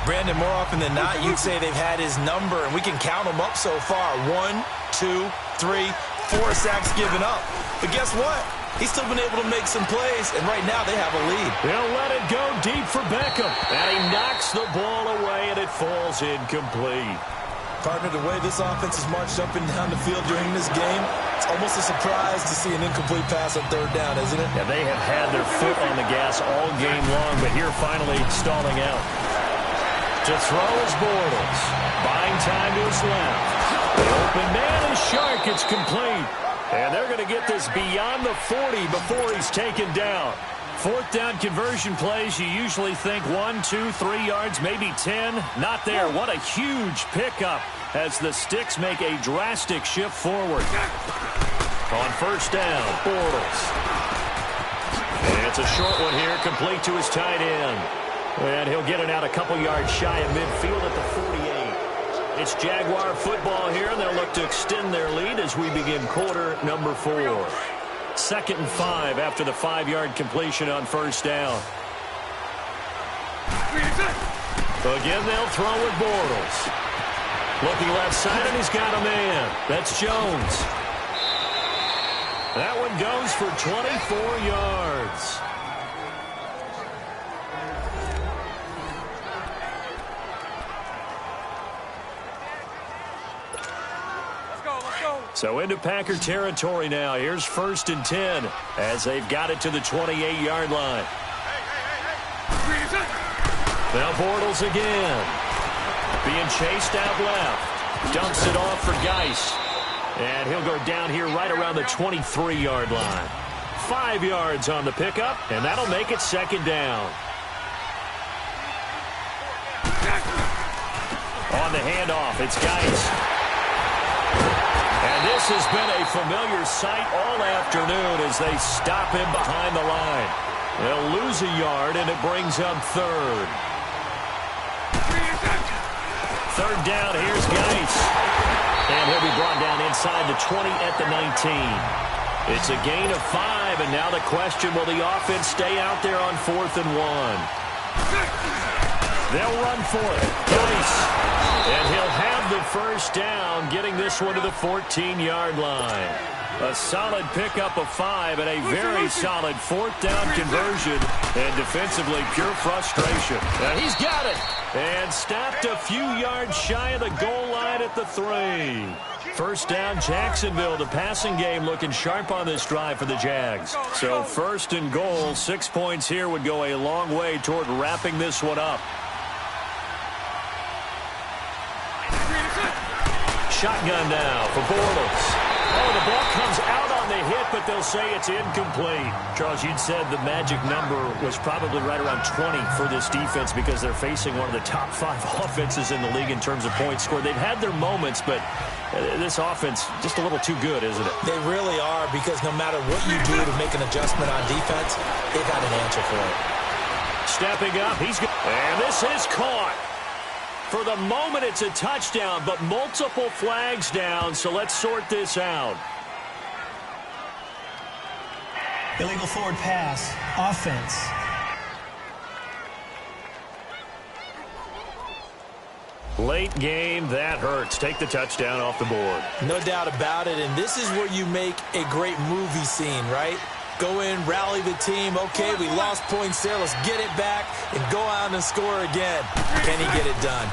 Brandon, more often than not, you'd say they've had his number, and we can count them up so far. 1, 2, 3, 4 sacks given up. But guess what? He's still been able to make some plays, and right now they have a lead.
They'll let it go deep for Beckham. And he knocks the ball away, and it falls incomplete.
Partner, the way this offense has marched up and down the field during this game, it's almost a surprise to see an incomplete pass on 3rd down, isn't it?
Yeah, they have had their foot on the gas all game long, but here finally stalling out. To throw is Bortles. Buying time to his left. The open man is Shark. It's complete. And they're going to get this beyond the 40 before he's taken down. 4th down conversion plays, you usually think 1, 2, 3 yards, maybe 10. Not there. What a huge pickup as the Sticks make a drastic shift forward. On 1st down, Bortles. And it's a short one here, complete to his tight end. And he'll get it out a couple yards shy of midfield at the 48. It's Jaguar football here, and they'll look to extend their lead as we begin quarter number 4. 2nd and 5 after the 5-yard completion on 1st down. Again, they'll throw with Bortles. Looking left side, and he's got a man. That's Jones. That one goes for 24 yards. So into Packer territory now. Here's 1st and 10 as they've got it to the 28-yard line. Now Bortles again. Being chased out left. Dumps it off for Geis. And he'll go down here right around the 23-yard line. 5 yards on the pickup, and that'll make it 2nd down. On the handoff, it's Geis. And this has been a familiar sight all afternoon as they stop him behind the line. They'll lose a yard, and it brings up 3rd. 3rd down, here's Geis. And he'll be brought down inside the 20 at the 19. It's a gain of 5, and now the question, will the offense stay out there on 4th and 1? They'll run for it. Geis. And he'll have the 1st down, getting this one to the 14-yard line. A solid pickup of 5 and a very solid 4th down conversion. And defensively, pure frustration. Now he's got it. And stopped a few yards shy of the goal line at the 3. 1st down, Jacksonville. The passing game looking sharp on this drive for the Jags. So 1st and goal, 6 points here would go a long way toward wrapping this one up. Shotgun now for Bortles. Oh, the ball comes out on the hit, but they'll say it's incomplete. Charles, you'd said the magic number was probably right around 20 for this defense because they're facing one of the top 5 offenses in the league in terms of points scored. They've had their moments, but this offense just a little too good, isn't it?
They really are, because no matter what you do to make an adjustment on defense, they got an answer for it.
Stepping up, he's good. And this is caught. For the moment, it's a touchdown, but multiple flags down, so let's sort this out.
Illegal forward pass. Offense.
Late game, that hurts. Take the touchdown off the board.
No doubt about it, and this is where you make a great movie scene, right? Go in, rally the team. Okay, we lost points there. Let's get it back and go out and score again. Can he get it done?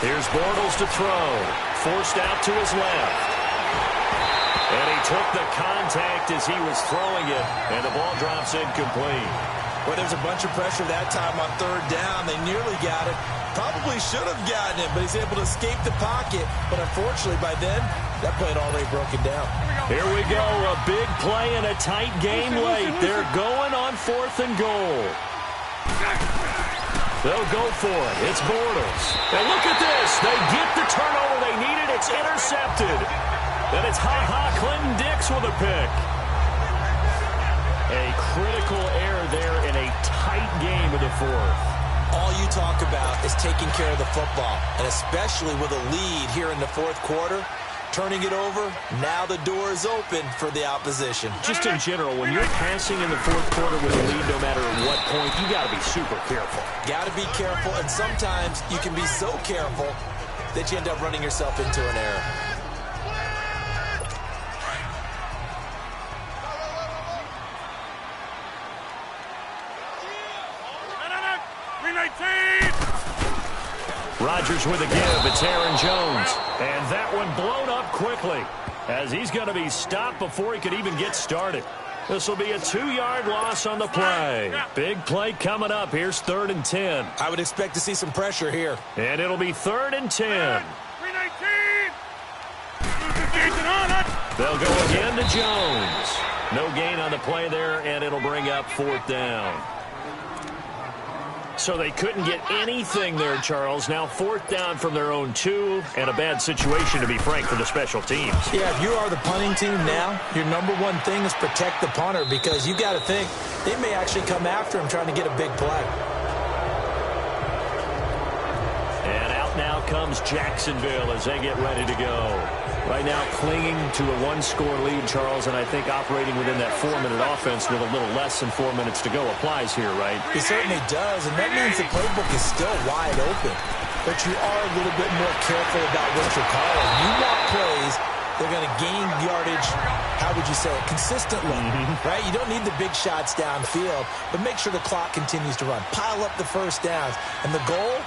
Here's Bortles to throw. Forced out to his left. And he took the contact as he was throwing it, and the ball drops incomplete.
Well, there's a bunch of pressure that time on 3rd down. They nearly got it. Probably should have gotten it, but he's able to escape the pocket. But unfortunately, by then, that play had already broken down.
Here we go. A big play in a tight game late. They're going on 4th and goal. They'll go for it. It's Bortles. And look at this. They get the turnover they needed. It's intercepted. And it's Clinton Dix with a pick. A critical error there in a tight game in the 4th.
All you talk about is taking care of the football, and especially with a lead here in the 4th quarter. Turning it over, now the door is open for the opposition.
Just in general, when you're passing in the 4th quarter with a lead, no matter at what point, you got to be super careful.
Got to be careful, and sometimes you can be so careful that you end up running yourself into an error.
Rodgers with a give. It's Aaron Jones. And that one blown up quickly as he's going to be stopped before he could even get started. This will be a 2-yard loss on the play. Big play coming up. Here's 3rd and 10.
I would expect to see some pressure here.
And it'll be 3rd and 10. They'll go again to Jones. No gain on the play there, and it'll bring up 4th down. So they couldn't get anything there, Charles. Now 4th down from their own 2, and a bad situation, to be frank, for the special teams.
Yeah, if you are the punting team now, your number one thing is protect the punter, because you got to think they may actually come after him trying to get a big play.
And out now comes Jacksonville as they get ready to go. Right now clinging to a 1-score lead, Charles, and I think operating within that 4-minute offense with a little less than 4 minutes to go applies here, right?
It certainly does, and that means the playbook is still wide open. But you are a little bit more careful about what you're calling. You want plays they're going to gain yardage, how would you say it, consistently, right? You don't need the big shots downfield, but make sure the clock continues to run. Pile up the 1st downs, and the goal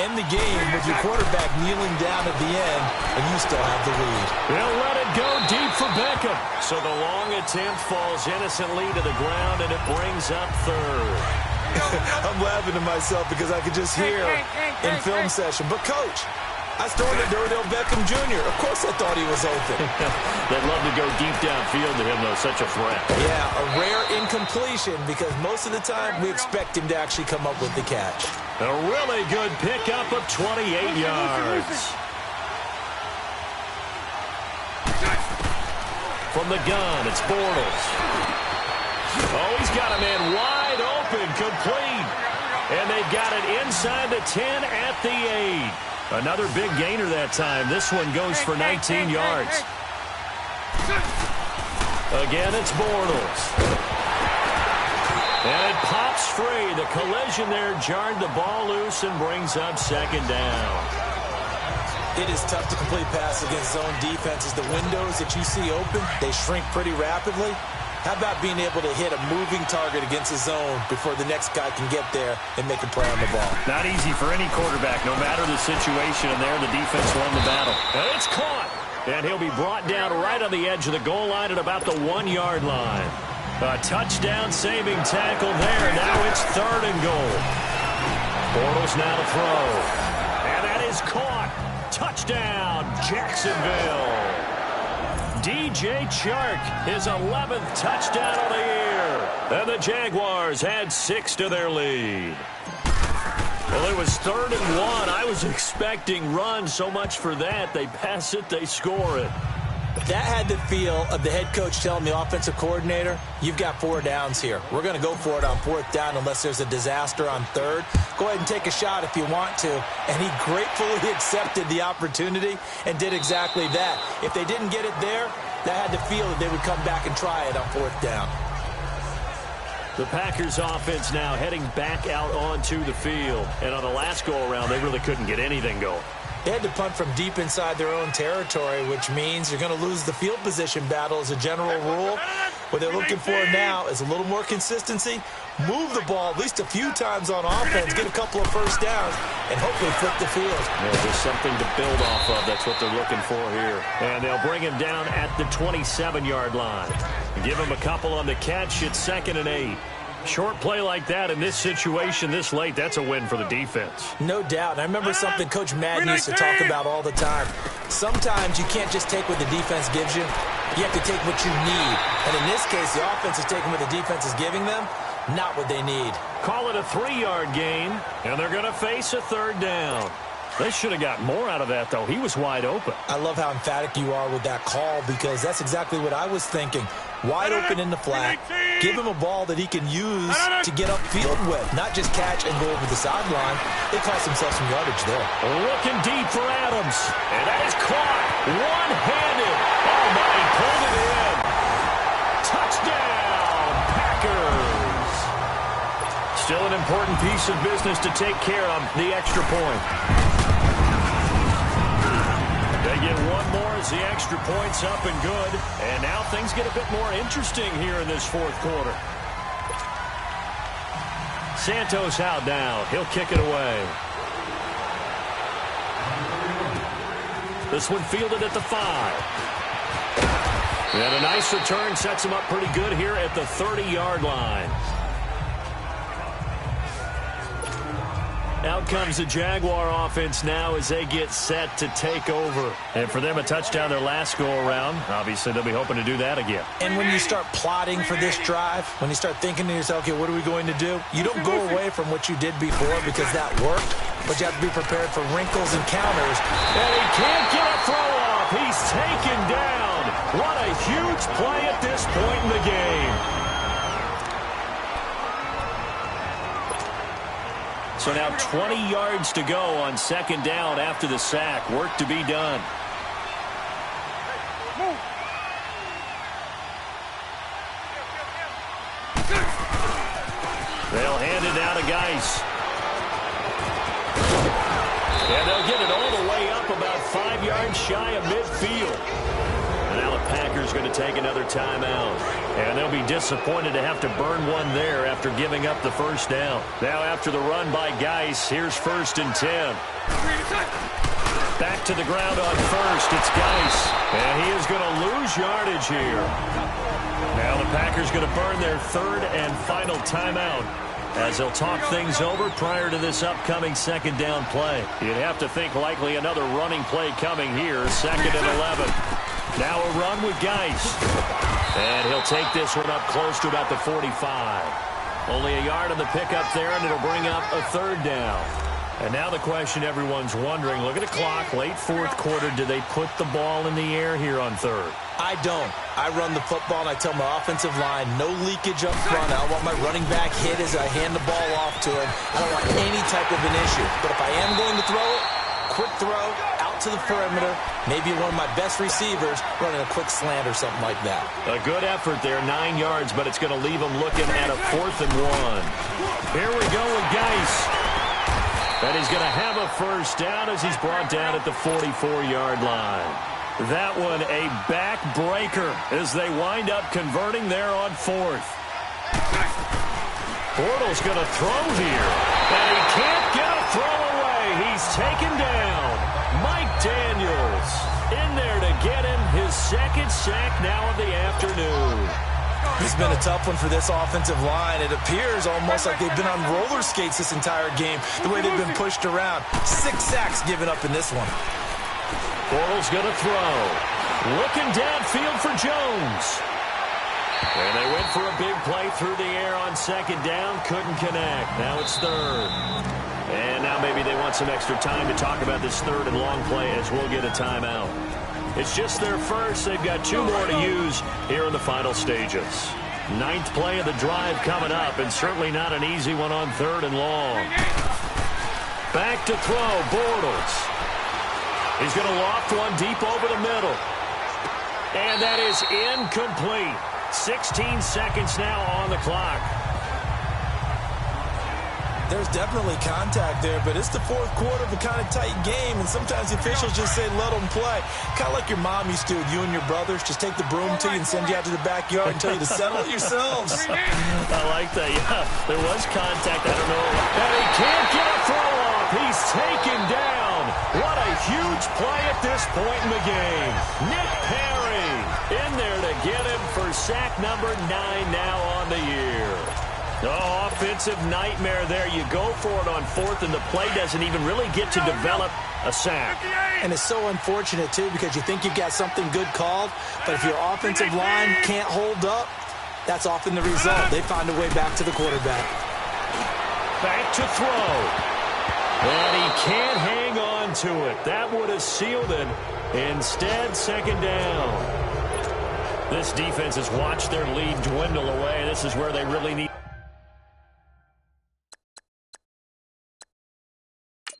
end the game with your quarterback kneeling down at the end, and you still have the lead.
They'll let it go deep for Beckham. So the long attempt falls innocently to the ground, and it brings up third.
I'm laughing to myself because I could just hear in film session. But, Coach, I started Odell Beckham Jr. Of course I thought he was open.
They'd love to go deep downfield to him, though. Such a threat.
Yeah, a rare incompletion because most of the time we expect him to actually come up with the catch.
A really good pickup of 28 yards. From the gun, it's Bortles. Oh, he's got a man wide open, complete. And they got it inside the 10 at the 8. Another big gainer that time. This one goes for 19 yards. Again, it's Bortles. And it pops free. The collision there jarred the ball loose and brings up second down.
It is tough to complete passes against zone defenses. The windows that you see open, they shrink pretty rapidly. How about being able to hit a moving target against a zone before the next guy can get there and make a play on the ball?
Not easy for any quarterback, no matter the situation. And there, the defense won the battle. And it's caught. And he'll be brought down right on the edge of the goal line at about the 1-yard line. A touchdown-saving tackle there. Now it's 3rd and goal. Bortles now to throw. And that is caught. Touchdown, Jacksonville. DJ Chark, his 11th touchdown of the year. And the Jaguars had 6 to their lead. Well, it was 3rd and 1. I was expecting runs. So much for that. They pass it, they score it.
That had the feel of the head coach telling the offensive coordinator, you've got 4 downs here. We're going to go for it on 4th down unless there's a disaster on 3rd. Go ahead and take a shot if you want to. And he gratefully accepted the opportunity and did exactly that. If they didn't get it there, that had the feel that they would come back and try it on 4th down.
The Packers offense now heading back out onto the field. And on the last go-around, they really couldn't get anything going.
They had to punt from deep inside their own territory, which means you're going to lose the field position battle as a general rule. What they're looking for now is a little more consistency, move the ball at least a few times on offense, get a couple of first downs, and hopefully flip the field.
Yeah, there's something to build off of. That's what they're looking for here. And they'll bring him down at the 27-yard line. Give him a couple on the catch. It's 2nd and 8. Short play like that in this situation this late, that's a win for the defense.
No doubt. And I remember something Coach Madden used to talk about all the time. Sometimes you can't just take what the defense gives you. You have to take what you need. And in this case, the offense is taking what the defense is giving them, not what they need.
Call it a 3-yard gain, and they're going to face a 3rd down. They should have got more out of that, though. He was wide open. I
love how emphatic you are with that call because that's exactly what I was thinking. Wide open in the flat. Give him a ball that he can use to get upfield with, not just catch and go over the sideline. They cost themselves some yardage there.
Looking deep for Adams, and that is caught one-handed. Oh, my, he pulled it in. Touchdown, Packers. Still an important piece of business to take care of, the extra point. They get one more as the extra point's up and good. And now things get a bit more interesting here in this 4th quarter. Santos out now. He'll kick it away. This one fielded at the 5. And a nice return sets him up pretty good here at the 30-yard line. Out comes the Jaguar offense now as they get set to take over. And for them, a touchdown their last go-around. Obviously, they'll be hoping to do that again.
And when you start plotting for this drive, when you start thinking to yourself, okay, what are we going to do? You don't go away from what you did before because that worked, but you have to be prepared for wrinkles and counters.
And he can't get a throw off. He's taken down. What a huge play at this point in the game. So now 20 yards to go on 2nd down after the sack. Work to be done. They'll hand it down to Geis. And they'll get it all the way up about 5 yards shy of midfield. And now the Packers going to take another timeout. And they'll be disappointed to have to burn one there after giving up the first down. Now after the run by Geis, here's 1st and 10. Back to the ground on first. It's Geis. And he is going to lose yardage here. Now the Packers going to burn their 3rd and final timeout as they'll talk things over prior to this upcoming 2nd down play. You'd have to think likely another running play coming here. 2nd and 11. Now a run with Geis. And he'll take this one up close to about the 45. Only a yard on the pickup there, and it'll bring up a 3rd down. And now the question everyone's wondering, look at the clock, late 4th quarter, do they put the ball in the air here on 3rd?
I don't. I run the football, and I tell my offensive line, no leakage up front. I don't want my running back hit as I hand the ball off to him. I don't want any type of an issue. But if I am going to throw it, quick throw, out to the perimeter, maybe one of my best receivers running a quick slant or something like that.
A good effort there, 9 yards, but it's going to leave him looking at a 4th and 1. Here we go with Geis. And he's going to have a first down as he's brought down at the 44-yard line. That one a backbreaker as they wind up converting there on 4th. Bortles going to throw here. And he can't get a throw away. He's taken down. Mike Daniels in there to get him his 2nd sack now of the afternoon.
It's been a tough one for this offensive line. It appears almost like they've been on roller skates this entire game, the way they've been pushed around. 6 sacks given up in this one.
Bortles going to throw. Looking downfield for Jones. And they went for a big play through the air on 2nd down. Couldn't connect. Now it's 3rd. And now maybe they want some extra time to talk about this 3rd and long play as we'll get a timeout. It's just their first. They've got 2 more to use here in the final stages. 9th play of the drive coming up, and certainly not an easy one on 3rd and long. Back to throw, Bortles. He's going to loft one deep over the middle. And that is incomplete. 16 seconds now on the clock.
There's definitely contact there, but it's the 4th quarter of a kind of tight game, and sometimes the officials just say, let them play. Kind of like your mom used to, you and your brothers, just take the broom to you and send you out to the backyard and tell you to settle it yourselves.
I like that, yeah. There was contact, I don't know. And he can't get a throw off. He's taken down. What a huge play at this point in the game. Nick Perry in there to get him for sack number 9 now on the year. Oh, offensive nightmare there. You go for it on 4th, and the play doesn't even really get to develop a sack.
And it's so unfortunate, too, because you think you've got something good called, but if your offensive line can't hold up, that's often the result. They find a way back to the quarterback.
Back to throw. And he can't hang on to it. That would have sealed it. Instead, 2nd down. This defense has watched their lead dwindle away. This is where they really need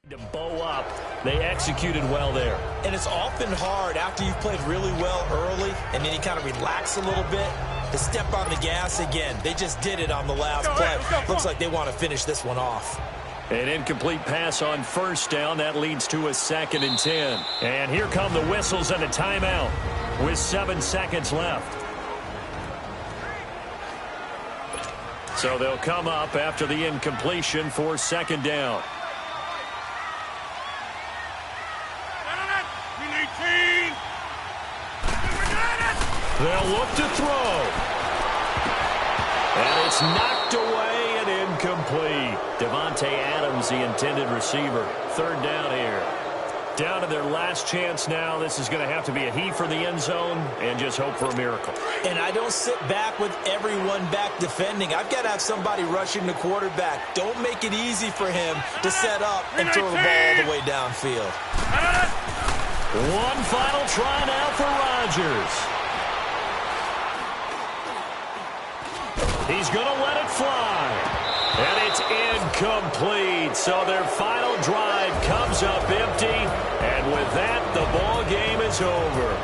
to bow up. They executed well there.
And it's often hard after you've played really well early and then you kind of relax a little bit to step on the gas again. They just did it on the last play. Looks like they want to finish this one off.
An incomplete pass on 1st down. That leads to a 2nd and 10. And here come the whistles and a timeout with 7 seconds left. So they'll come up after the incompletion for 2nd down. They'll look to throw. And it's knocked away and incomplete. Devontae Adams, the intended receiver. 3rd down here. Down to their last chance now. This is going to have to be a heave for the end zone and just hope for a miracle.
And I don't sit back with everyone back defending. I've got to have somebody rushing the quarterback. Don't make it easy for him to set up and throw the ball all the way downfield.
One final try now for Rodgers. He's going to let it fly. And it's incomplete. So their final drive comes up empty. And with that, the ball game is over.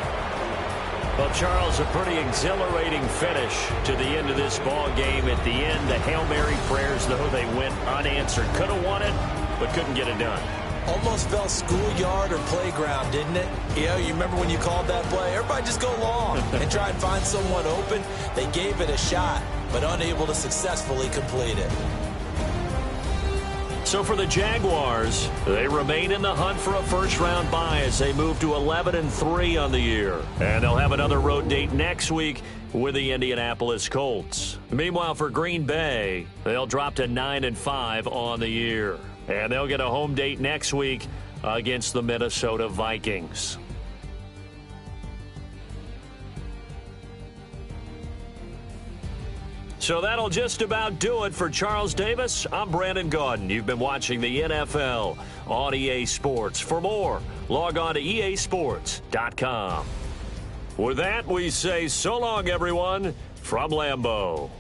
Well, Charles, a pretty exhilarating finish to the end of this ball game. At the end, the Hail Mary prayers, though, they went unanswered. Could have won it, but couldn't get it done.
Almost felt schoolyard or playground, didn't it? Yeah, you remember when you called that play? Everybody just go long and try and find someone open. They gave it a shot, but unable to successfully complete it.
So for the Jaguars, they remain in the hunt for a first-round bye as they move to 11-3 on the year. And they'll have another road date next week with the Indianapolis Colts. Meanwhile, for Green Bay, they'll drop to 9-5 on the year. And they'll get a home date next week against the Minnesota Vikings. So that'll just about do it for Charles Davis. I'm Brandon Gaudin. You've been watching the NFL on EA Sports. For more, log on to easports.com. With that, we say so long, everyone, from Lambeau.